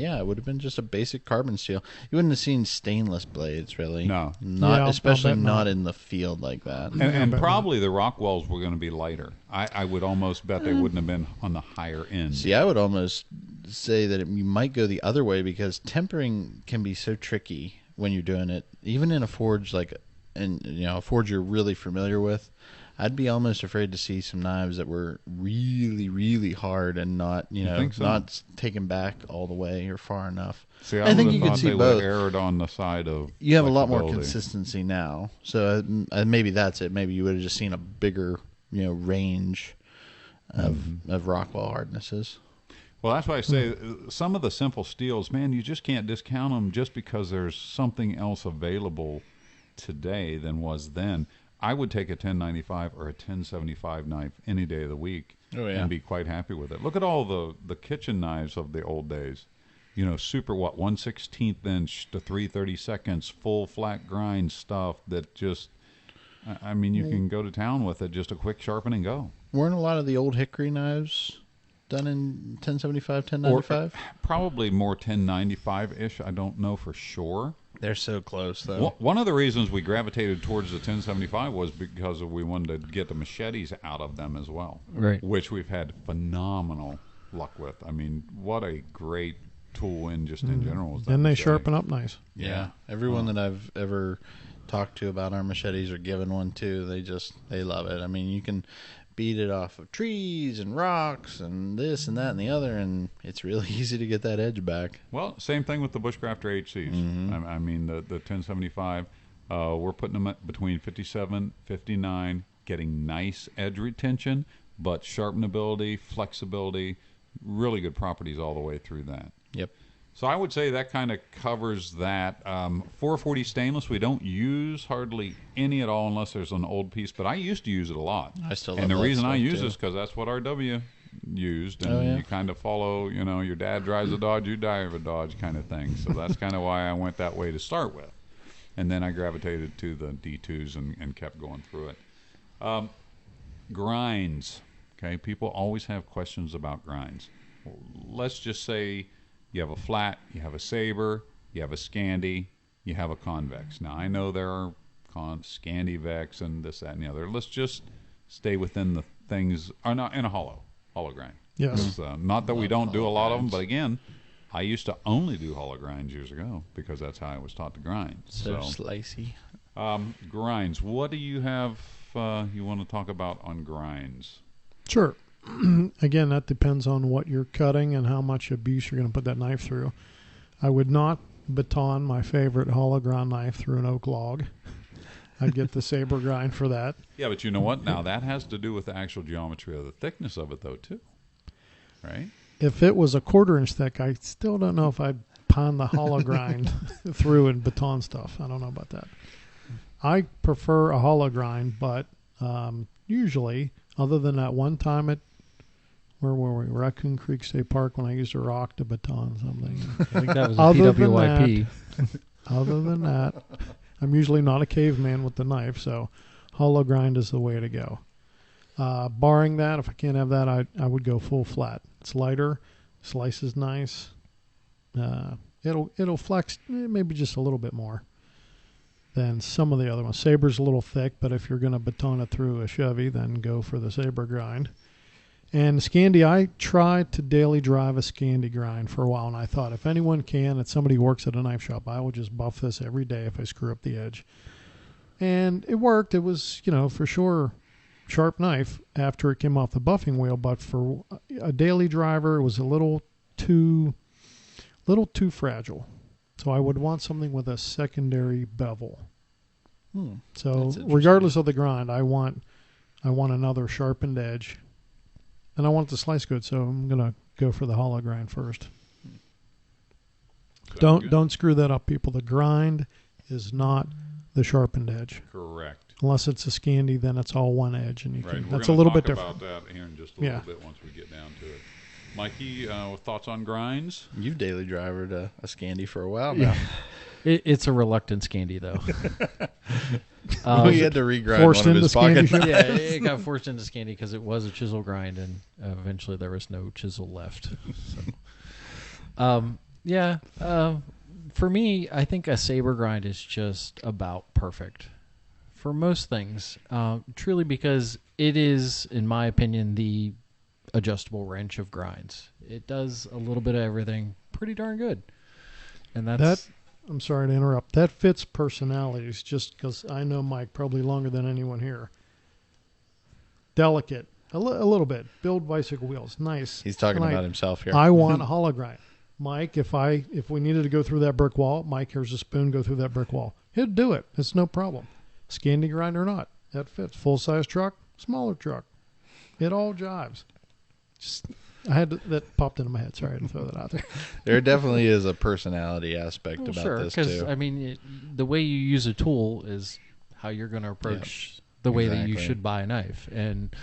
just a basic carbon steel. You wouldn't have seen stainless blades really. No. not Yeah, I'll especially bet not not. in the field like that. And but- probably the Rockwells were going to be lighter. I would almost bet they wouldn't have been on the higher end. See, I would almost say that you might go the other way because tempering can be so tricky when you're doing it, even in a forge a forge you're really familiar with. I'd be almost afraid to see some knives that were really, really hard and not, think so? not taken back all the way or far enough. See, I think would've you could thought see they both. would have erred on the side of You have a lot more flexibility. consistency now, so maybe that's it. Maybe you would have just seen a bigger, range of Rockwell hardnesses. Well, that's why I say some of the simple steels, man, you just can't discount them just because there's something else available today than was then. I would take a 1095 or a 1075 knife any day of the week Oh, yeah. and be quite happy with it. Look at all the kitchen knives of the old days. Super 1/16 inch to 3/32, full flat grind stuff that just, I mean, you can go to town with it, just a quick sharpen and go. Weren't a lot of the old hickory knives done in 1075, 1095? Probably more 1095-ish. I don't know for sure. They're so close, though. One of the reasons we gravitated towards the 1075 was because we wanted to get the machetes out of them as well, Right. which we've had phenomenal luck with. I mean, what a great tool in general. is that And they machete. sharpen up nice. Yeah. Everyone that I've ever talked to about our machetes or given one to, they love it. I mean, you can beat it off of trees and rocks and this and that and the other, and it's really easy to get that edge back. Well, same thing with the Bushcrafter HCs. I mean, the 1075, we're putting them at between 57, 59, getting nice edge retention, but sharpenability, flexibility, really good properties all the way through that. Yep. So I would say that kind of covers that. 440 stainless, we don't use hardly any at all unless there's an old piece, but I used to use it a lot. I still And love the that reason I stuff, use too. it is because that's what RW used, and Oh, yeah. you kind of follow, your dad drives a Dodge, you drive a Dodge kind of thing. So that's kind of why I went that way to start with. And then I gravitated to the D2s and kept going through it. Grinds. Okay, people always have questions about grinds. Let's just say you have a flat, you have a saber, you have a Scandi, you have a convex. Now, I know there are Scandi Vex and this, that, and the other. Let's just stay within the things, or not in a hollow grind. Yes. Not that we don't do a lot of them, grinds. but again, I used to only do hollow grinds years ago because that's how I was taught to grind. So slicey. Grinds. What do you have you want to talk about on grinds? Sure. Again, that depends on what you're cutting and how much abuse you're going to put that knife through. I would not baton my favorite hollow ground knife through an oak log. I'd get the saber grind for that. Yeah, but you know what? Now that has to do with the actual geometry of the thickness of it, though, too. Right? If it was a 1/4 inch thick, I still don't know if I'd behind the hollow grind through and baton stuff. I don't know about that. I prefer a hollow grind, but usually, other than that one time at where were we? Raccoon Creek State Park when I used to rock the baton something. I think that was a Other than PWIP. Other than that, I'm usually not a caveman with the knife, so hollow grind is the way to go. Barring that, if I can't have that, I would go full flat. It's lighter, slices nice. It'll flex maybe just a little bit more than some of the other ones. Saber's a little thick, but if you're going to baton it through a Chevy, then go for the Saber grind. And Scandi, I tried to daily drive a Scandi grind for a while, and I thought if anyone can, if somebody works at a knife shop, I will just buff this every day if I screw up the edge. And it worked. It was, for sure sharp knife after it came off the buffing wheel, but for a daily driver, it was a little too fragile. So I would want something with a secondary bevel. So regardless of the grind, I want another sharpened edge. And I want it to slice good, so I'm going to go for the hollow grind first. Don't screw that up, people. The grind is not the sharpened edge. Correct. Unless it's a Scandi, then it's all one edge, and Right. That's a little bit different. different. About that here in just a little bit once we get down to it. Mikey, thoughts on grinds? You've daily drivered a Scandi for a while now. It's a reluctant Scandi, though. We had to regrind forced one of into his pockets. Scandi? Yeah, it got forced into Scandi because it was a chisel grind, and eventually there was no chisel left. For me, I think a Saber grind is just about perfect for most things, truly because it is, in my opinion, the adjustable wrench of grinds. It does a little bit of everything pretty darn good. And I'm sorry to interrupt. That fits personalities just because I know Mike probably longer than anyone here. Delicate. A little bit. Build bicycle wheels. Nice. He's talking about himself here. I want a hollow grind. Mike, if we needed to go through that brick wall, Mike, here's a spoon, go through that brick wall. He'd do it. It's no problem. Scandi grind or not. That fits. Full-size truck, smaller truck. It all jives. That popped into my head. Sorry, I had to throw that out there. There definitely is a personality aspect about this too. Because I mean, the way you use a tool is how you're going to approach the way that you should buy a knife, and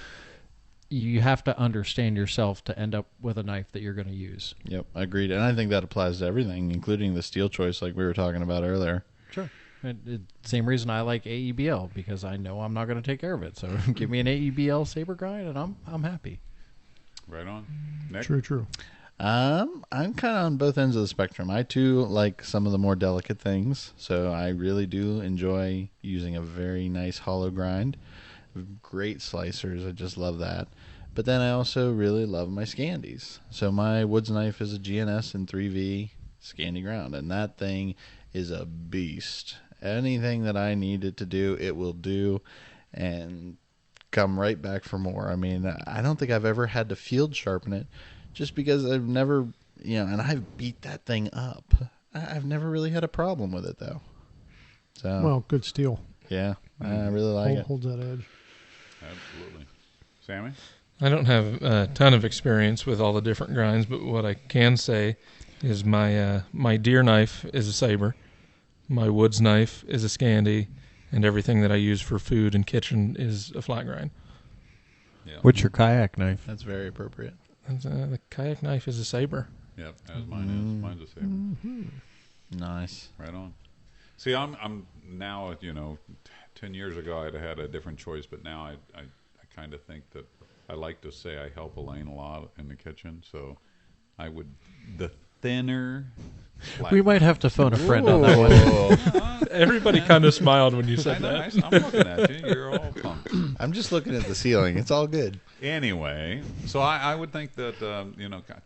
you have to understand yourself to end up with a knife that you're going to use. Yep, agreed. And I think that applies to everything, including the steel choice, like we were talking about earlier. Sure. Same reason I like AEBL, because I know I'm not going to take care of it. So give me an AEBL Saber grind, and I'm happy. Right on. Nick? True. I'm kind of on both ends of the spectrum. I too like some of the more delicate things, so I really do enjoy using a very nice hollow grind. Great slicers, I just love that. But then I also really love my Scandis. So my woods knife is a GNS and 3V Scandi ground, and that thing is a beast. Anything that I need it to do, it will do, and come right back for more. I mean, I don't think I've ever had to field sharpen it, just because I've never, and I've beat that thing up. I've never really had a problem with it, though. So, Well, good steel. yeah, I really like it. Holds that edge. Absolutely. Sammy? I don't have a ton of experience with all the different grinds, but what I can say is my deer knife is a Saber, my woods knife is a Scandi, and everything that I use for food and kitchen is a flat grind. Yeah. What's your kayak knife? That's very appropriate. And, the kayak knife is a Saber. Yep, as mine is. Mine's a Saber. Mm-hmm. Nice. Right on. See, I'm now, 10 years ago I'd had a different choice, but now I kind of think that I like to say I help Elaine a lot in the kitchen, so I would, the thinner... We might have to phone a friend on that one. Everybody kind of smiled when you said that. I'm looking at you. You're all pumped. I'm just looking at the ceiling. It's all good. Anyway, so I would think that,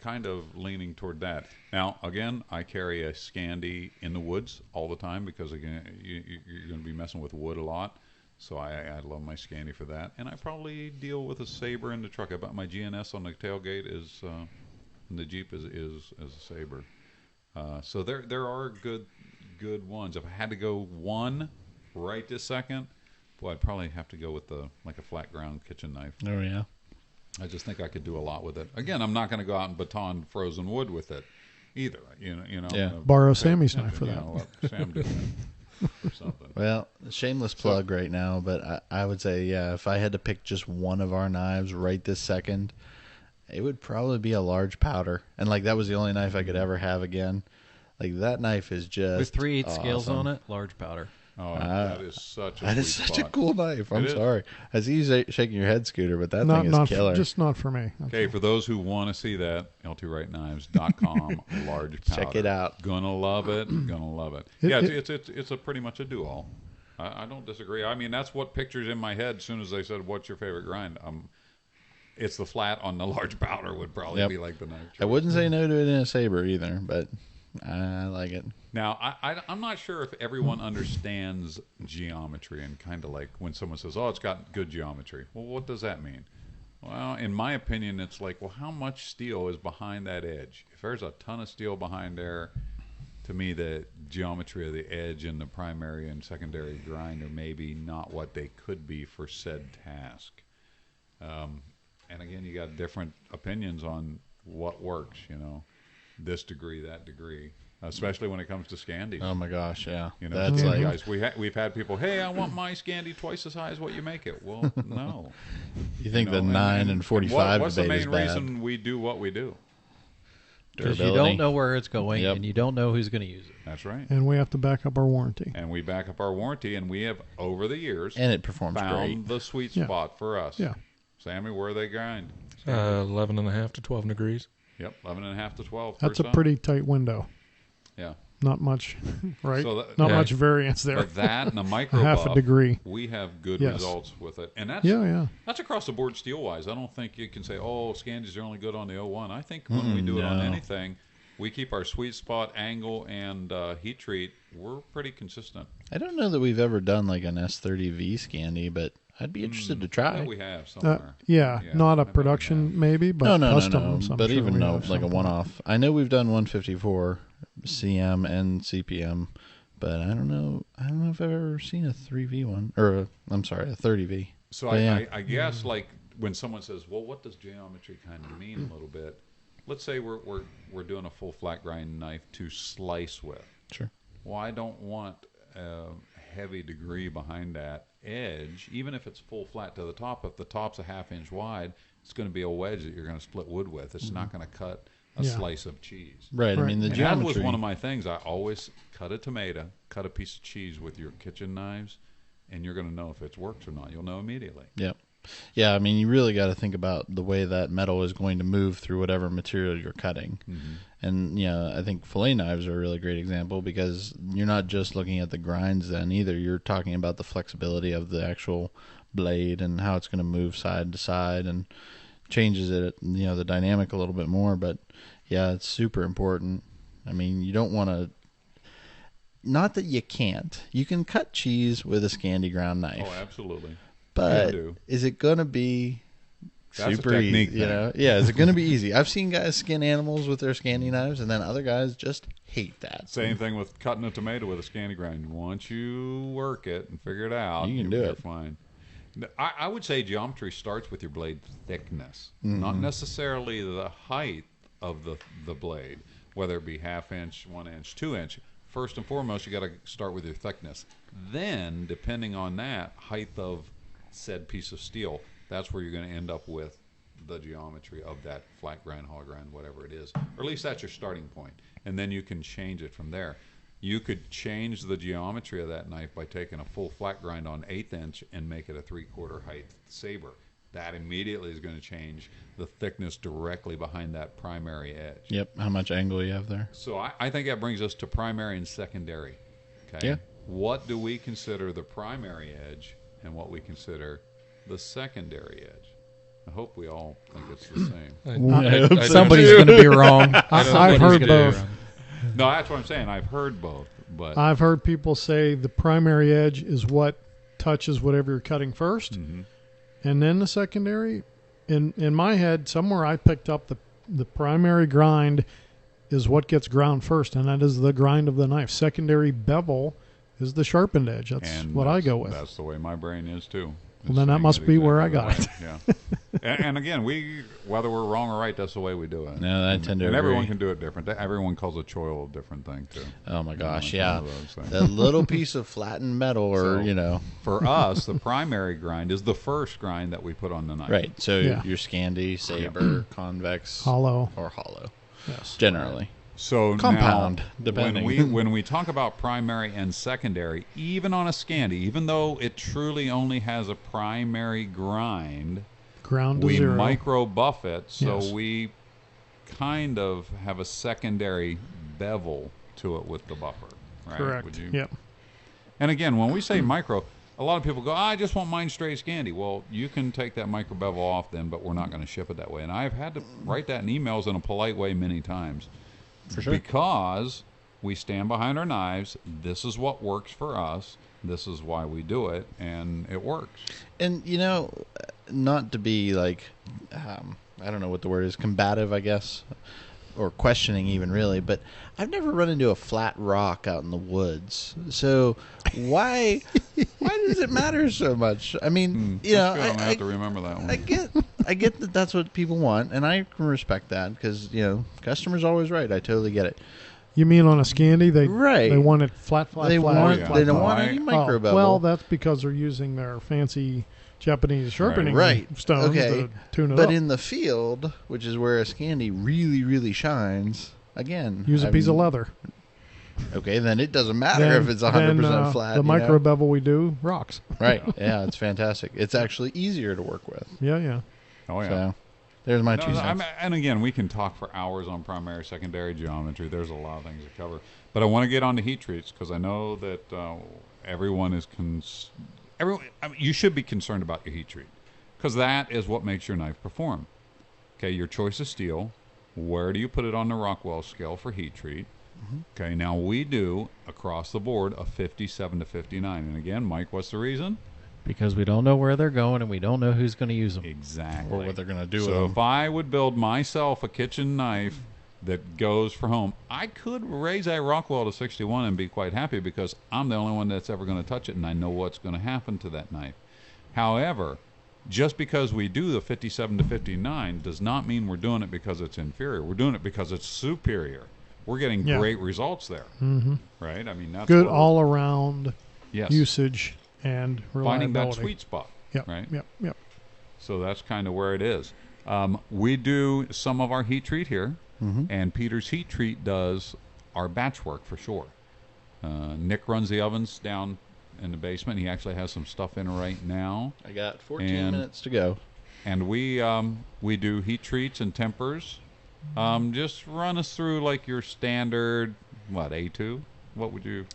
kind of leaning toward that. Now, again, I carry a Scandi in the woods all the time because, again, you're going to be messing with wood a lot. So I love my Scandi for that. And I probably deal with a Saber in the truck. About my GNS on the tailgate is, and the Jeep is a Saber. So there are good ones. If I had to go one right this second, boy, I'd probably have to go with a flat ground kitchen knife. Oh, yeah. I just think I could do a lot with it. Again, I'm not going to go out and baton frozen wood with it, either. You know. Yeah. I'm gonna Borrow pay Sammy's attention, knife for you that. know, let Sam do that or something. Well, shameless plug right now, but I would say, yeah, if I had to pick just one of our knives right this second, it would probably be a large powder. And, like, that was the only knife I could ever have again. Like, that knife is just With 3/8 scales awesome. on it, large powder. Oh, that is such a That is sweet such a spot. cool knife. I'm It is. sorry. I see you shaking your head, Scooter, but that Not thing is killer. just not for me. Okay, for those who want to see that, L2WrightKnives.com, large powder. Check it out. Gonna love it. Gonna love it. Yeah, it's a pretty much a do-all. I don't disagree. I mean, that's what pictures in my head as soon as they said, "What's your favorite grind?" It's the flat on the large powder would probably be like the knife. I wouldn't say no to it in a saber either, but I like it. Now, I'm not sure if everyone understands geometry and kind of like when someone says, "Oh, it's got good geometry." Well, what does that mean? Well, in my opinion, it's like, well, how much steel is behind that edge? If there's a ton of steel behind there, to me, the geometry of the edge and the primary and secondary grind are maybe not what they could be for said task. And again, you got different opinions on what works, you know, this degree, that degree, especially when it comes to Scandies. Oh my gosh, yeah. You know, That's Scandi like, guys, we've had people, hey, I want my Scandi twice as high as what you make it. Well, no. you think You know, the 9 and 45 what's the debate is main bad? reason we do what we do? Because you Durability. don't know where it's going, Yep. and you don't know who's going to use it. That's right. And we have to back up our warranty. And we back up our warranty, and we have, over the years, And it performs found great. the sweet Yeah. spot for us. Yeah. Sammy, where they grind? 11.5 to 12 degrees. Yep, 11.5 to 12. That's a first pretty tight window. Yeah. Not much, right? So that- Not Yeah. much variance there. But that and a micro Half a buff, degree. we have good Yes. results with it. And that's Yeah. that's across the board steel wise. I don't think you can say, oh, Scandies are only good on the 01. I think when we do it on no. anything, we keep our sweet spot, angle, and heat treat. We're pretty consistent. I don't know that we've ever done like an S30V Scandi, but I'd be interested to try. Yeah, we have somewhere. Yeah, Yeah, not I a bet we production maybe, but no, customs. I'm but sure even we no, have like a something. one-off. I know we've done 154 CM and CPM, but I don't know if I've ever seen a 3V one, or I'm sorry, a 30V. So But yeah. I guess like when someone says, well, what does geometry kind of mean a little bit? Let's say we're doing a full flat grind knife to slice with. Sure. Well, I don't want a heavy degree behind that edge, even if it's full flat to the top. If the top's a ½ inch wide, it's going to be a wedge that you're going to split wood with. It's not going to cut a Yeah. slice of cheese. Right. I Right. mean, the And that geometry. was one of my things. I always cut a tomato, cut a piece of cheese with your kitchen knives, and you're going to know if it works or not. You'll know immediately. Yep. Yeah, I mean, you really got to think about the way that metal is going to move through whatever material you're cutting. Mm-hmm. And, I think fillet knives are a really great example because you're not just looking at the grinds then either. You're talking about the flexibility of the actual blade and how it's going to move side to side and changes it, the dynamic a little bit more. But, yeah, it's super important. I mean, you don't want to... Not that you can't. You can cut cheese with a Scandi ground knife. Oh, absolutely. But do. is it going to be That's a super technique easy? thing. Yeah, is it going to be easy? I've seen guys skin animals with their Scandi knives, and then other guys just hate that. Same thing with cutting a tomato with a Scandi grind. Once you work it and figure it out, You can do you're it. fine. I would say geometry starts with your blade thickness, Mm-hmm. not necessarily the height of the blade, whether it be ½ inch, 1 inch, 2 inch. First and foremost, you got to start with your thickness. Then, depending on that, height of said piece of steel, that's where you're going to end up with the geometry of that flat grind, hollow grind, whatever it is. Or at least that's your starting point. And then you can change it from there. You could change the geometry of that knife by taking a full flat grind on 1/8 inch and make it a 3/4 height saber. That immediately is going to change the thickness directly behind that primary edge. Yep, how much angle you have there. So I think that brings us to primary and secondary. Okay. Yeah. What do we consider the primary edge and what we consider the secondary edge? I hope we all think it's the same. I Somebody's going to be wrong. I've heard both. No, that's what I'm saying. I've heard both, but I've heard people say the primary edge is what touches whatever you're cutting first, and then the secondary. In my head, somewhere I picked up the primary grind is what gets ground first, and that is the grind of the knife. Secondary bevel is the sharpened edge. That's and what I go with. That's the way my brain is too. Well, then that It's must saying be it where I exactly got the way. Yeah. And again, whether we're wrong or right, that's the way we do it. No, I tend to and agree. everyone can do it different. Everyone calls a choil a different thing too. Oh my gosh, You know, yeah. it's one of those things. That little piece of flattened metal, or So, for us, the primary grind is the first grind that we put on the knife. right. So Yeah. your Scandi, Saber, Convex, Hollow. or hollow, Yes. generally. So Compound, now, depending. when we talk about primary and secondary, even on a Scandi, even though it truly only has a primary grind, Ground to we zero. micro buff it, so Yes. we kind of have a secondary bevel to it with the buffer. Right? Correct. Would you? Yep. And again, when we say micro, a lot of people go, I just want mine straight Scandi. Well, you can take that micro bevel off then, but we're not going to ship it that way. And I've had to write that in emails in a polite way many times. For sure. Because we stand behind our knives. This is what works for us. This is why we do it, and it works. And, you know, not to be like, I don't know what the word is, combative, I guess, or questioning even really, but I've never run into a flat rock out in the woods. So why does it matter so much? I mean, you know, That's good. I'm going to have to remember that one. I get that that's what people want, and I can respect that because, you know, customer's always right. I totally get it. You mean on a Scandi, they Right. they want it flat, They flat, want, yeah. flat. they don't flat. want any micro bevel. Well, that's because they're using their fancy Japanese sharpening Right. stones Okay. to tune it But up. in the field, which is where a Scandi really, really shines, again, Use a piece of leather. Okay, then it doesn't matter Then- if it's 100% then, flat. The you micro know? bevel we do rocks. Right. Yeah, it's fantastic. It's actually easier to work with. Yeah, yeah. Oh, yeah. So there's my No, two no, cents. and again, we can talk for hours on primary, secondary geometry. There's a lot of things to cover. But I want to get on to heat treats because I know that everyone is you should be concerned about your heat treat because that is what makes your knife perform. Okay, your choice of steel. Where do you put it on the Rockwell scale for heat treat? Okay, now we do across the board a 57 to 59. And again, Mike, what's the reason? Because we don't know where they're going and we don't know who's going to use them. Exactly. Or what they're going to do with So them. if I would build myself a kitchen knife that goes for home, I could raise that Rockwell to 61 and be quite happy because I'm the only one that's ever going to touch it and I know what's going to happen to that knife. However, just because we do the 57 to 59 does not mean we're doing it because it's inferior. We're doing it because it's superior. We're getting Yeah. great results there, Mm-hmm. right? I mean, that's Good where- all around yes, usage and reliability. finding that sweet spot. Yep. right? Yep. Yep. So that's kind of where it is. We do some of our heat treat here, and Peter's Heat Treat does our batch work for sure. Nick runs the ovens down in the basement. He actually has some stuff in right now, I got 14 And- minutes to go. and we do heat treats and tempers. Just run us through like your standard A2. What would you?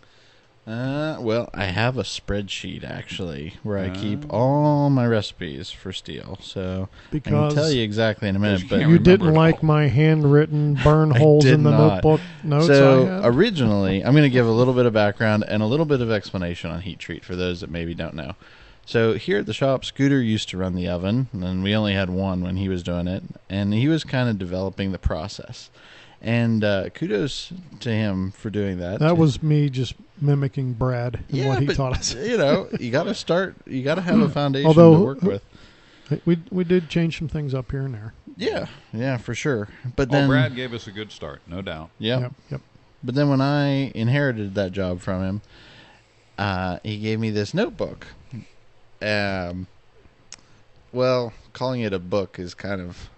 Well, I have a spreadsheet actually where I keep all my recipes for steel. So I Because can tell you exactly in a minute. you But can't you remember didn't it like all. my handwritten burn I holes did in the not. notebook notes I So had. originally, I'm going to give a little bit of background and a little bit of explanation on heat treat for those that maybe don't know. So here at the shop, Scooter used to run the oven, and we only had one when he was doing it, and he was kind of developing the process. And kudos to him for doing that. That was me just mimicking Brad and what he but, taught us. You know, you got to start. You got to have a foundation Although- to work with. We did change some things up here and there. Yeah, for sure. But Oh, then, Brad gave us a good start, no doubt. Yep. Yep. But then when I inherited that job from him, he gave me this notebook. Well, calling it a book is kind of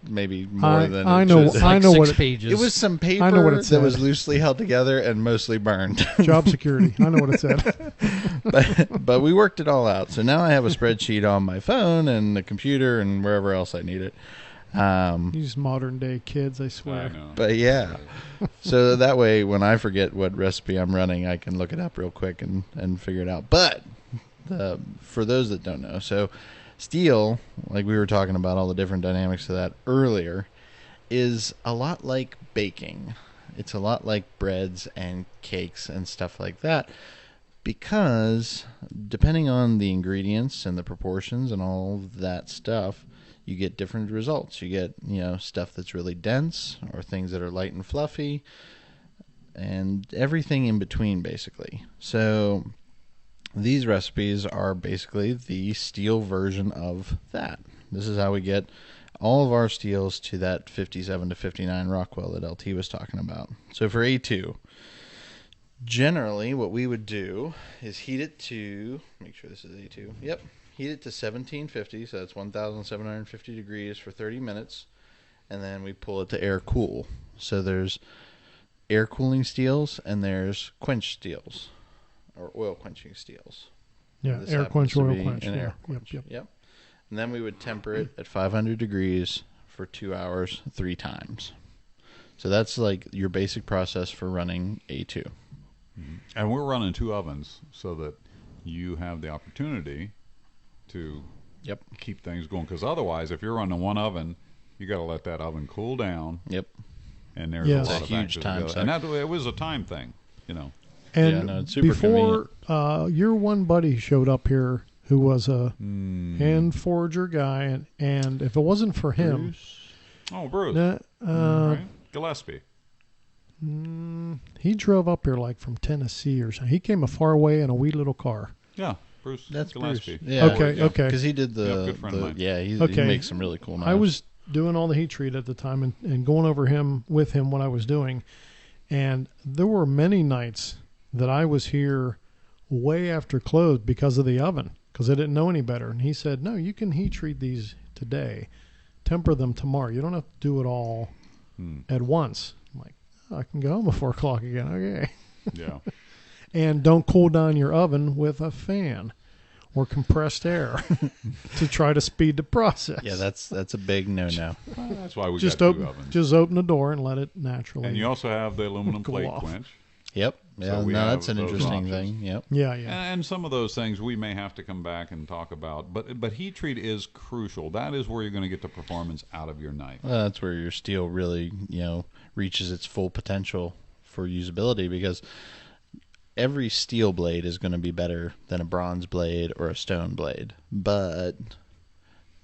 maybe more than I it know. should. I know Six what it, pages. It was some paper I know what it that was said. loosely held together and mostly burned. job security. I know what it said. but we worked it all out. So now I have a spreadsheet on my phone and the computer and wherever else I need it. These modern day kids, I I swear. know. But yeah, so that way when I forget what recipe I'm running, I can look it up real quick and figure it out. But for those that don't know, so steel, like we were talking about all the different dynamics of that earlier, is a lot like baking. It's a lot like breads and cakes and stuff like that, because depending on the ingredients and the proportions and all that stuff, you get different results. You get, stuff that's really dense or things that are light and fluffy and everything in between, basically. So These recipes are basically the steel version of that. This is how we get all of our steels to that 57 to 59 Rockwell that LT was talking about. So for A2, generally what we would do is heat it to, make sure this is A2, yep, heat it to 1750, so that's 1,750 degrees for 30 minutes, and then we pull it to air cool. So there's air cooling steels and there's quench steels, or oil quenching steels. Yeah, This air happens quench, to oil be quench. an Yeah. air quench. Yep. Yep. And then we would temper it at 500 degrees for 2 hours 3 times. So that's like your basic process for running A2. And we're running 2 ovens so that you have the opportunity to keep things going. Because otherwise, if you're running 1 oven, you got to let that oven cool down. Yep. And there's Yes. a lot It's of a huge factors time together. And that, it was a time thing, you know. And Yeah, no, it's super before your one buddy showed up here, who was a hand forger guy, and if it wasn't for him, Bruce. Right? Gillespie. he drove up here like from Tennessee or something. He came a far way in a wee little car. Yeah, Bruce. That's Gillespie. Bruce. Yeah. Okay, okay. Because he did the, good friend of mine. he Okay. makes some really cool knives. I was doing all the heat treat at the time and going over with him what I was doing, and there were many nights that I was here way after close because of the oven, because I didn't know any better. And he said, no, you can heat treat these today, temper them tomorrow. You don't have to do it all at once. I'm like, oh, I can go home at 4 o'clock again. Okay. Yeah. And don't cool down your oven with a fan or compressed air to try to speed the process. Yeah, that's a big no-no. That's why we just got 2 open, ovens. just open the door and let it naturally. And you also have the aluminum Go plate off. quench. Yep. Yeah, we no, have that's an those interesting options. thing. Yep. Yeah, yeah. And some of those things we may have to come back and talk about. But heat treat is crucial. That is where you're going to get the performance out of your knife. Well, that's where your steel really, reaches its full potential for usability, because every steel blade is going to be better than a bronze blade or a stone blade. But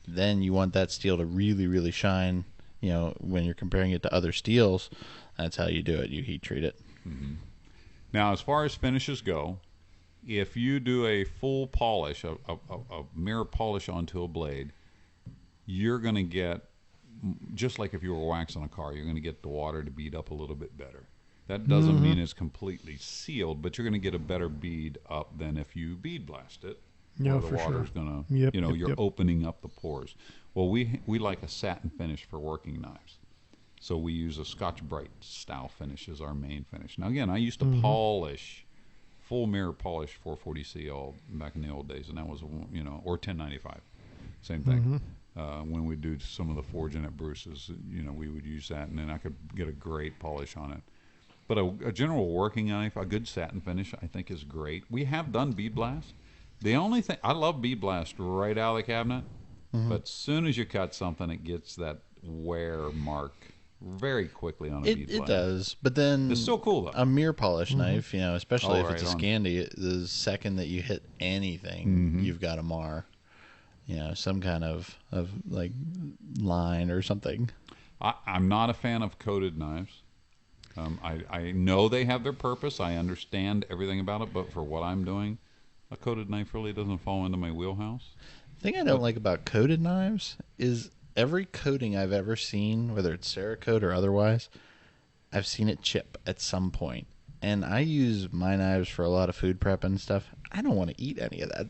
then you want that steel to really, really shine, when you're comparing it to other steels. That's how you do it. You heat treat it. Mm-hmm. Now, as far as finishes go, if you do a full polish, a mirror polish onto a blade, you're going to get, just like if you were waxing a car, you're going to get the water to bead up a little bit better. That doesn't mean it's completely sealed, but you're going to get a better bead up than if you bead blast it. Yeah, where the for sure. water's going to, Yep, you're yep. opening up the pores. Well, we like a satin finish for working knives. So we use a Scotch-Brite style finish as our main finish. Now, again, I used to polish, full mirror polish 440C back in the old days, and that was, or 1095. Same thing. When we do some of the forging at Bruce's, we would use that, and then I could get a great polish on it. But a general working knife, a good satin finish, I think is great. We have done bead blast. The only thing, I love bead blast right out of the cabinet, but as soon as you cut something, it gets that wear mark very quickly on a bead blast. It does, but then It's still cool, though. a mirror polish knife, especially Oh, if it's a right on. Scandi, the second that you hit anything, you've got a mar. Some kind of like line or something. I'm not a fan of coated knives. I know they have their purpose. I understand everything about it, but for what I'm doing, a coated knife really doesn't fall into my wheelhouse. The thing I don't like about coated knives is every coating I've ever seen, whether it's Cerakote or otherwise, I've seen it chip at some point. And I use my knives for a lot of food prep and stuff. I don't want to eat any of that.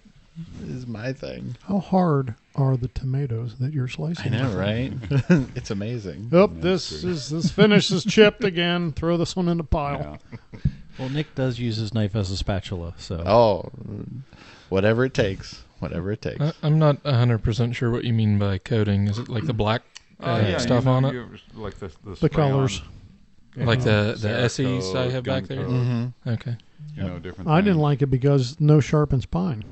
This is my thing. How hard are the tomatoes that you're slicing? I know, right? It's amazing. Oh, this finish is chipped again. Throw this one in the pile. Yeah. Well, Nick does use his knife as a spatula, so Oh, whatever it takes. Whatever it takes. I'm not 100% sure what you mean by coating. Is it like the black stuff on it? Like the The spray colors. on, Like the Cerakote, SEs I have back there? Gun Mm-hmm. coat, Okay. different I didn't things. like it because no sharpens pine.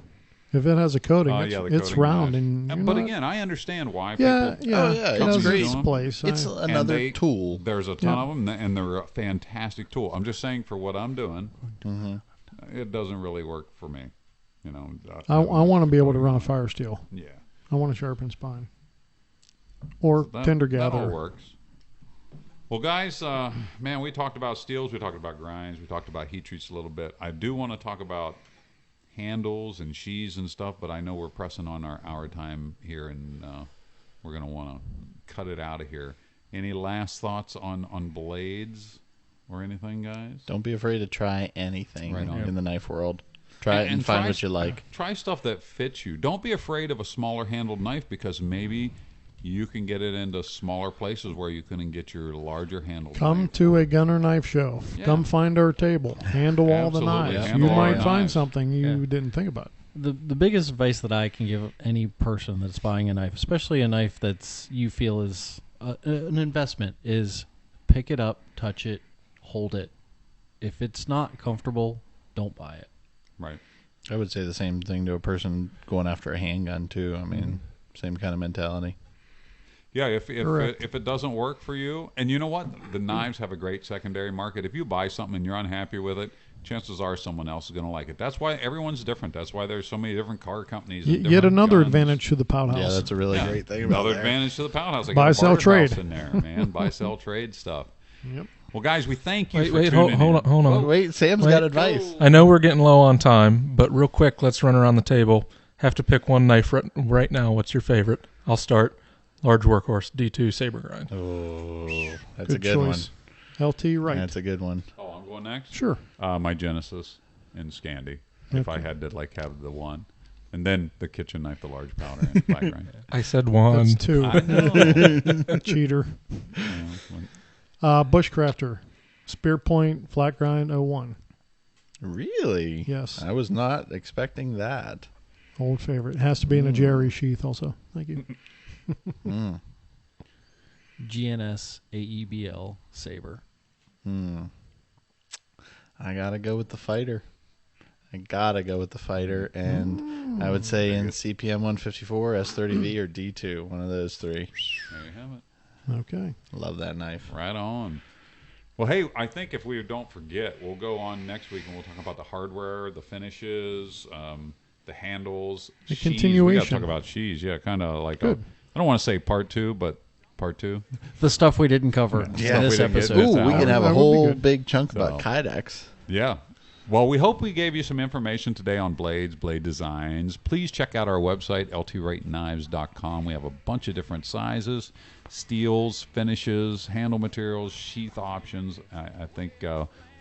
If it has a coating, Oh, it's, yeah, the it's coating round. mash. And you're But not- again, I understand why yeah, people. yeah, Oh, yeah, it it's has great. its place. It's I- another they- tool. There's a ton Yeah. of them, and they're a fantastic tool. I'm just saying, for what I'm doing, Mm-hmm. it doesn't really work for me. I want to be able to run a fire steel. Yeah, I want to sharpen spine. Or that, tender that all gather. works. Well, guys, man, we talked about steels, we talked about grinds, we talked about heat treats a little bit. I do want to talk about handles and sheaths and stuff, but I know we're pressing on our time here, and we're going to want to cut it out of here. Any last thoughts on blades or anything, guys? Don't be afraid to try anything Right on. in the knife world. Try it and find what you like. Try stuff that fits you. Don't be afraid of a smaller handled knife, because maybe you can get it into smaller places where you couldn't get your larger handled Come knife. to a gunner knife show. Yeah. Come find our table. Handle all the Absolutely. knives. Handle You all might the find knives. something you Yeah. didn't think about. The biggest advice that I can give any person that's buying a knife, especially a knife that's you feel is an investment, is pick it up, touch it, hold it. If it's not comfortable, don't buy it. Right. I would say the same thing to a person going after a handgun too. I mean, same kind of mentality. Yeah, if Correct. it doesn't work for you, and you know what, the knives have a great secondary market. If you buy something and you're unhappy with it, chances are someone else is going to like it. That's why everyone's different. That's why there's so many different car companies. And Yet different another guns. advantage to the Pout House. Yeah, that's a really great thing about Another there. advantage to the Pout House. They Buy, got a sell, barter trade. house in there, man. Buy, sell, trade stuff. Yep. Well, guys, we thank you Wait, for wait, tuning hold in. on. Oh, wait, Sam's Wait. got advice. I know we're getting low on time, but real quick, let's run around the table. Have to pick one knife right now. What's your favorite? I'll start. Large Workhorse D2 Saber Grind. Oh, that's Good a good choice. LT one. Wright. That's a good one. Oh, I'm going next? Sure. My Genesis in Scandi, if I Okay. had to have the one. And then the kitchen knife, the large powder, and flat grind. I said one. That's two. I know. Cheater. Yeah, when- Bushcrafter. Spear Point Flat Grind 01. Really? Yes. I was not expecting that. Old favorite. It has to be in a Jerry sheath also. Thank you. Mm. GNS AEBL Saber. I gotta go with the fighter. And I would say in CPM 154, S30V, or D2, one of those three. There you have it. Okay. Love that knife. Right on. Well, hey, I think if we don't forget, we'll go on next week and we'll talk about the hardware, the finishes, the handles, The sheaths. We got to continuation. talk about sheaths. Yeah, kind of like Good. I don't want to say part two, but part two. The stuff we didn't cover Yeah, in we this didn't get episode. this Ooh, we hour. can have That a would be whole good. big chunk about So- Kydex. Yeah. Well, we hope we gave you some information today on blades, blade designs. Please check out our website, ltwrightknives.com. We have a bunch of different sizes, steels, finishes, handle materials, sheath options. I think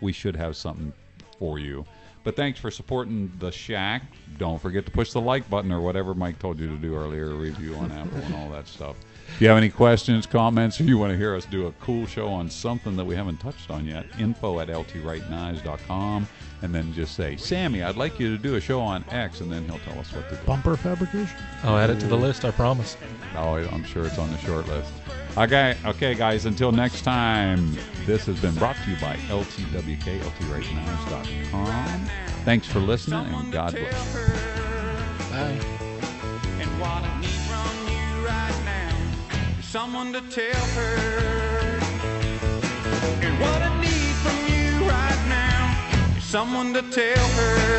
we should have something for you. But thanks for supporting the Shack. Don't forget to push the like button or whatever Mike told you to do earlier, a review on Apple and all that stuff. If you have any questions, comments, or you want to hear us do a cool show on something that we haven't touched on yet, info@ltwrightknives.com. And then just say, Sammy, I'd like you to do a show on X, and then he'll tell us what to do. Bumper fabrication. I'll add it to the list, I promise. Oh, I'm sure it's on the short list. Okay, guys, until next time, this has been brought to you by LTWK, ltwrightknives.com. Thanks for listening, and God bless. Bye. And what I need from you right now is someone to tell her. And what I need from you right now is someone to tell her.